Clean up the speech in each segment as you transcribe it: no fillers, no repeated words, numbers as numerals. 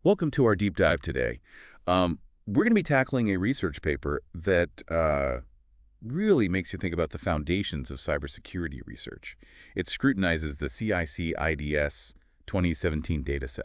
Welcome to our deep dive today. We're going to be tackling a research paper that really makes you think about the foundations of cybersecurity research. It scrutinizes the CIC IDS 2017 dataset.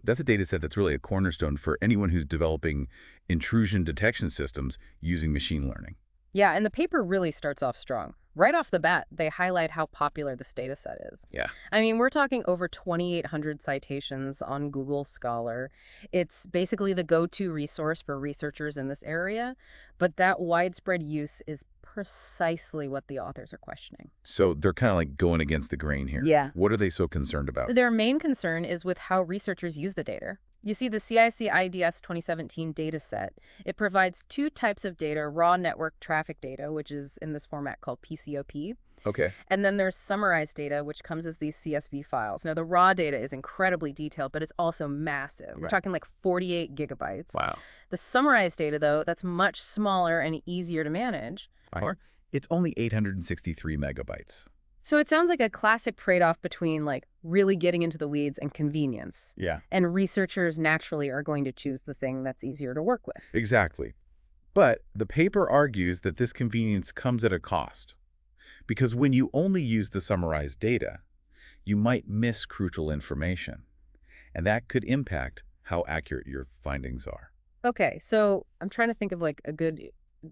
That's a dataset that's really a cornerstone for anyone who's developing intrusion detection systems using machine learning. Yeah, and the paper really starts off strong. Right off the bat, they highlight how popular this data set is. Yeah. I mean, we're talking over 2,800 citations on Google Scholar. It's basically the go-to resource for researchers in this area, but that widespread use is precisely what the authors are questioning. So they're kind of like going against the grain here. Yeah. What are they so concerned about? Their main concern is with how researchers use the data. You see, the CIC IDS 2017 data set, it provides two types of data: raw network traffic data, which is in this format called PCOP, Okay. and then there's summarized data, which comes as these CSV files. Now, the raw data is incredibly detailed, but it's also massive. We're Right. talking like 48 gigabytes. Wow. The summarized data, though, that's much smaller and easier to manage. Or it's only 863 megabytes. So it sounds like a classic trade-off between like really getting into the weeds and convenience. Yeah. And researchers naturally are going to choose the thing that's easier to work with. Exactly. But the paper argues that this convenience comes at a cost. Because when you only use the summarized data, you might miss crucial information. And that could impact how accurate your findings are. Okay, so I'm trying to think of like a good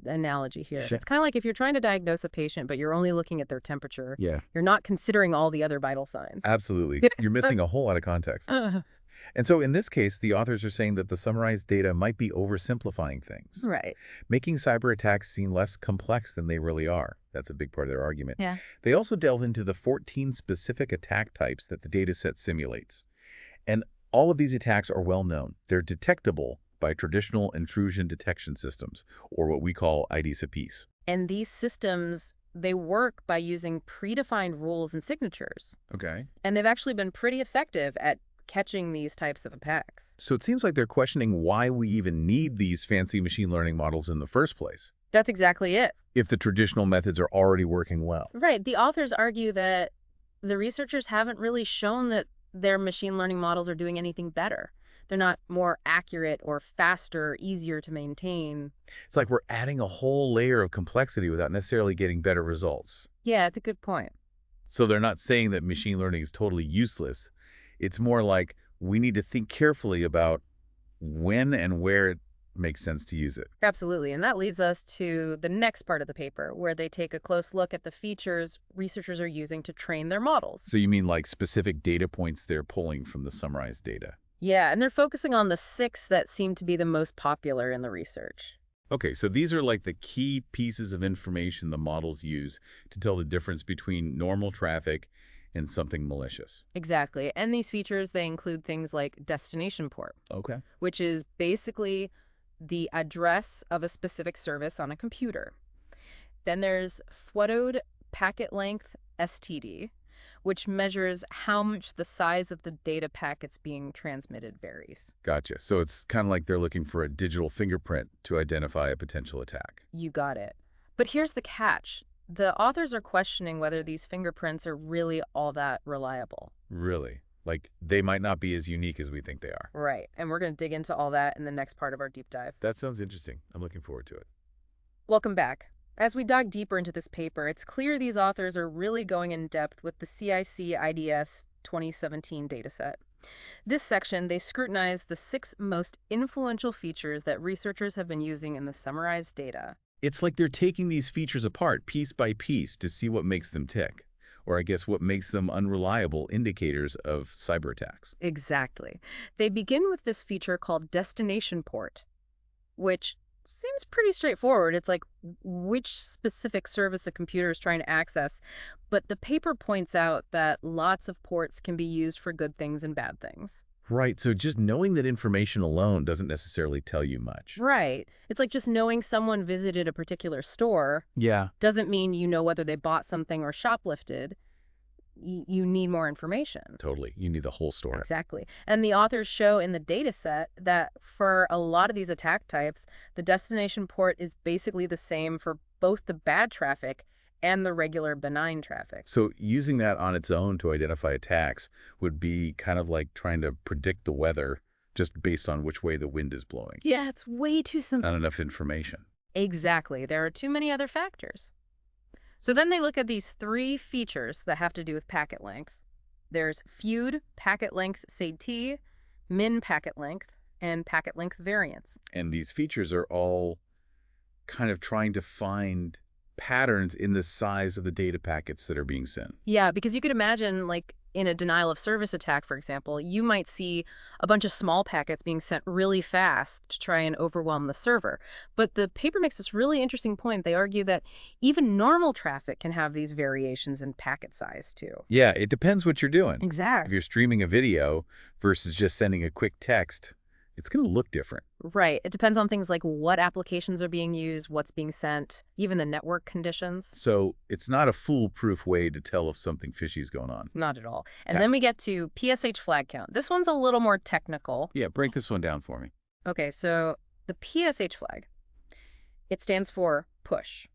analogy here. Sure. It's kind of like if you're trying to diagnose a patient, but you're only looking at their temperature. Yeah. You're not considering all the other vital signs. Absolutely. You're missing a whole lot of context. And so in this case, the authors are saying that the summarized data might be oversimplifying things, Right. making cyber attacks seem less complex than they really are. That's a big part of their argument. Yeah. They also delve into the 14 specific attack types that the dataset simulates. And all of these attacks are well known. They're detectable by traditional intrusion detection systems, or what we call IDS. And these systems, they work by using predefined rules and signatures. Okay. And they've actually been pretty effective at catching these types of attacks. So it seems like they're questioning why we even need these fancy machine learning models in the first place, That's exactly it. if the traditional methods are already working well. Right. The authors argue that the researchers haven't really shown that their machine learning models are doing anything better. They're not more accurate or faster, easier to maintain. It's like we're adding a whole layer of complexity without necessarily getting better results. Yeah, it's a good point. So they're not saying that machine learning is totally useless. It's more like we need to think carefully about when and where it makes sense to use it. Absolutely. And that leads us to the next part of the paper, where they take a close look at the features researchers are using to train their models. So you mean like specific data points they're pulling from the summarized data? Yeah, and they're focusing on the 6 that seem to be the most popular in the research. Okay, so these are like the key pieces of information the models use to tell the difference between normal traffic and something malicious. Exactly. And these features, they include things like destination port, Okay. which is basically the address of a specific service on a computer. Then there's photoed packet length STD, which measures how much the size of the data packets being transmitted varies. Gotcha. So it's kind of like they're looking for a digital fingerprint to identify a potential attack. You got it. But here's the catch. The authors are questioning whether these fingerprints are really all that reliable. Really? Like they might not be as unique as we think they are. Right. And we're going to dig into all that in the next part of our deep dive. That sounds interesting. I'm looking forward to it. Welcome back. As we dug deeper into this paper, it's clear these authors are really going in depth with the CIC IDS 2017 dataset. This section, they scrutinize the 6 most influential features that researchers have been using in the summarized data. It's like they're taking these features apart piece by piece to see what makes them tick, or I guess what makes them unreliable indicators of cyber attacks. Exactly. They begin with this feature called destination port, which seems pretty straightforward. It's like which specific service a computer is trying to access. But the paper points out that lots of ports can be used for good things and bad things. Right, so just knowing that information alone doesn't necessarily tell you much. Right. It's like just knowing someone visited a particular store Yeah. doesn't mean you know whether they bought something or shoplifted. You need more information. Totally. You need the whole story. Exactly. And the authors show in the data set that for a lot of these attack types, the destination port is basically the same for both the bad traffic and the regular benign traffic. So using that on its own to identify attacks would be kind of like trying to predict the weather just based on which way the wind is blowing. Yeah, it's way too simple. Not enough information. Exactly. There are too many other factors. So then they look at these 3 features that have to do with packet length. There's feud, packet length SAT, min packet length, and packet length variance. And these features are all kind of trying to find patterns in the size of the data packets that are being sent. Yeah, because you could imagine, like, in a denial of service attack, for example, you might see a bunch of small packets being sent really fast to try and overwhelm the server. But the paper makes this really interesting point. They argue that even normal traffic can have these variations in packet size, too. Yeah, it depends what you're doing. If Exactly. you're streaming a video versus just sending a quick text, it's going to look different. Right. It depends on things like what applications are being used, what's being sent, even the network conditions. So it's not a foolproof way to tell if something fishy is going on. Not at all. And Yeah. then we get to PSH flag count. This one's a little more technical. Yeah, break this one down for me. Okay, so the PSH flag, it stands for push.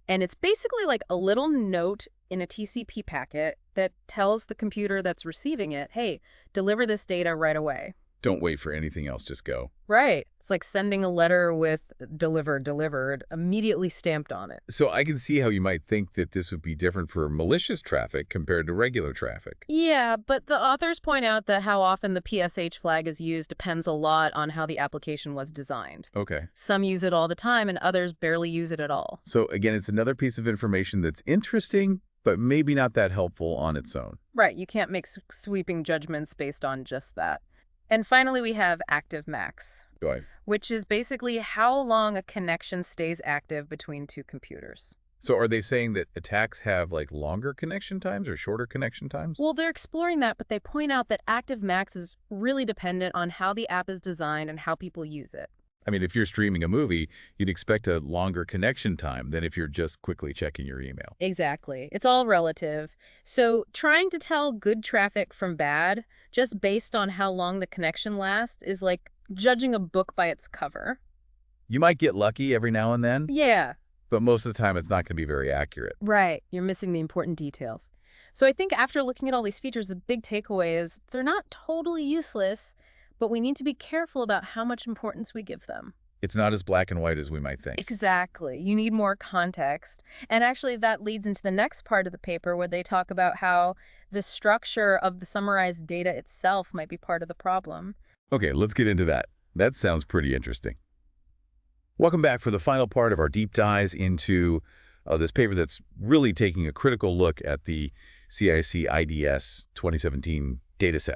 And it's basically like a little note in a TCP packet that tells the computer that's receiving it, hey, deliver this data right away. Don't wait for anything else, just go. Right. It's like sending a letter with delivered immediately stamped on it. So I can see how you might think that this would be different for malicious traffic compared to regular traffic. Yeah, but the authors point out that how often the PSH flag is used depends a lot on how the application was designed. Okay. Some use it all the time and others barely use it at all. So again, it's another piece of information that's interesting, but maybe not that helpful on its own. Right, you can't make sweeping judgments based on just that. And finally, we have active max, Go ahead. which is basically how long a connection stays active between 2 computers. So are they saying that attacks have like longer connection times or shorter connection times? Well, they're exploring that, but they point out that active max is really dependent on how the app is designed and how people use it. I mean, if you're streaming a movie, you'd expect a longer connection time than if you're just quickly checking your email. Exactly. It's all relative. So trying to tell good traffic from bad just based on how long the connection lasts is like judging a book by its cover. You might get lucky every now and then, Yeah. but most of the time it's not going to be very accurate. Right. You're missing the important details. So I think after looking at all these features, the big takeaway is they're not totally useless, but we need to be careful about how much importance we give them. It's not as black and white as we might think. Exactly. You need more context. And actually that leads into the next part of the paper where they talk about how the structure of the summarized data itself might be part of the problem. Okay, let's get into that. That sounds pretty interesting. Welcome back for the final part of our deep dives into this paper that's really taking a critical look at the CIC IDS 2017 dataset.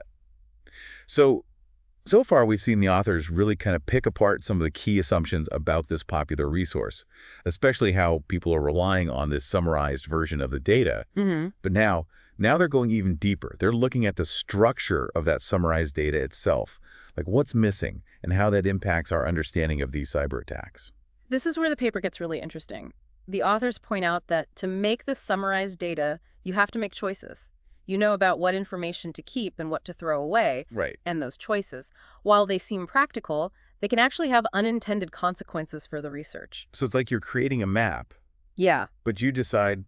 So far, we've seen the authors really kind of pick apart some of the key assumptions about this popular resource, especially how people are relying on this summarized version of the data. But now they're going even deeper. They're looking at the structure of that summarized data itself, like what's missing and how that impacts our understanding of these cyber attacks. This is where the paper gets really interesting. The authors point out that to make this summarized data, you have to make choices. You know about what information to keep and what to throw away, Right. and those choices. While they seem practical, they can actually have unintended consequences for the research. So it's like you're creating a map, Yeah. but you decide,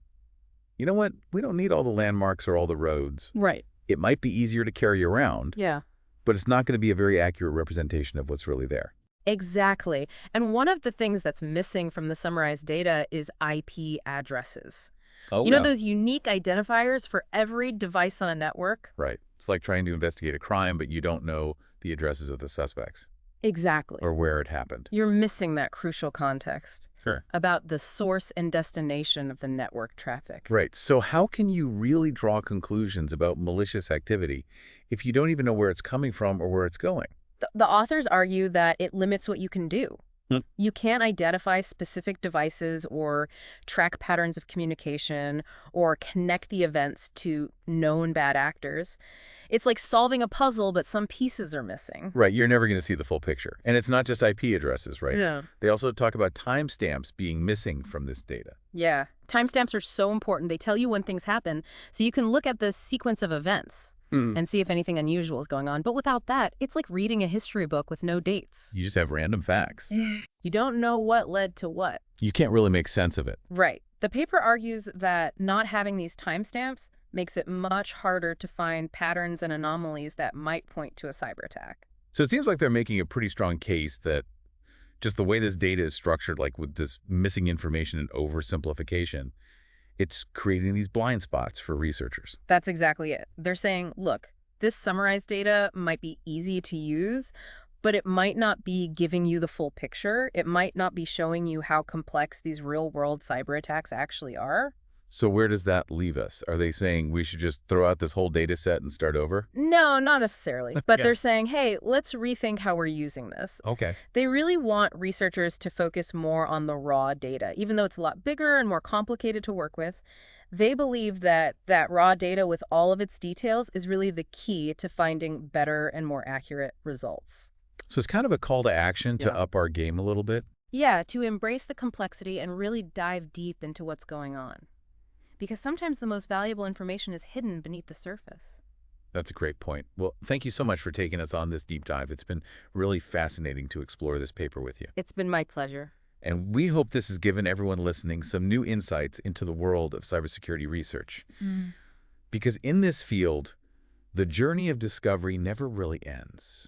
you know what, we don't need all the landmarks or all the roads. Right. It might be easier to carry around, Yeah. but it's not going to be a very accurate representation of what's really there. Exactly. And one of the things that's missing from the summarized data is IP addresses. Oh, You know yeah. those unique identifiers for every device on a network? Right. It's like trying to investigate a crime, but you don't know the addresses of the suspects Exactly. or where it happened. You're missing that crucial context Sure. about the source and destination of the network traffic. Right. So how can you really draw conclusions about malicious activity if you don't even know where it's coming from or where it's going? The authors argue that it limits what you can do. Hmm. You can't identify specific devices or track patterns of communication or connect the events to known bad actors. It's like solving a puzzle, but some pieces are missing. Right. You're never going to see the full picture. And it's not just IP addresses, right? Yeah. They also talk about timestamps being missing from this data. Yeah. Timestamps are so important. They tell you when things happen, so you can look at the sequence of events and see if anything unusual is going on. But without that, it's like reading a history book with no dates. You just have random facts. You don't know what led to what. You can't really make sense of it. Right. The paper argues that not having these timestamps makes it much harder to find patterns and anomalies that might point to a cyber attack. So it seems like they're making a pretty strong case that just the way this data is structured, like with this missing information and oversimplification, it's creating these blind spots for researchers. That's exactly it. They're saying, look, this summarized data might be easy to use, but it might not be giving you the full picture. It might not be showing you how complex these real-world cyber attacks actually are. So where does that leave us? Are they saying we should just throw out this whole data set and start over? No, not necessarily. But Yeah. they're saying, hey, let's rethink how we're using this. Okay. They really want researchers to focus more on the raw data, even though it's a lot bigger and more complicated to work with. They believe that that raw data with all of its details is really the key to finding better and more accurate results. So it's kind of a call to action to Yeah. up our game a little bit. Yeah, to embrace the complexity and really dive deep into what's going on. Because sometimes the most valuable information is hidden beneath the surface. That's a great point. Well, thank you so much for taking us on this deep dive. It's been really fascinating to explore this paper with you. It's been my pleasure. And we hope this has given everyone listening some new insights into the world of cybersecurity research. Because in this field, the journey of discovery never really ends.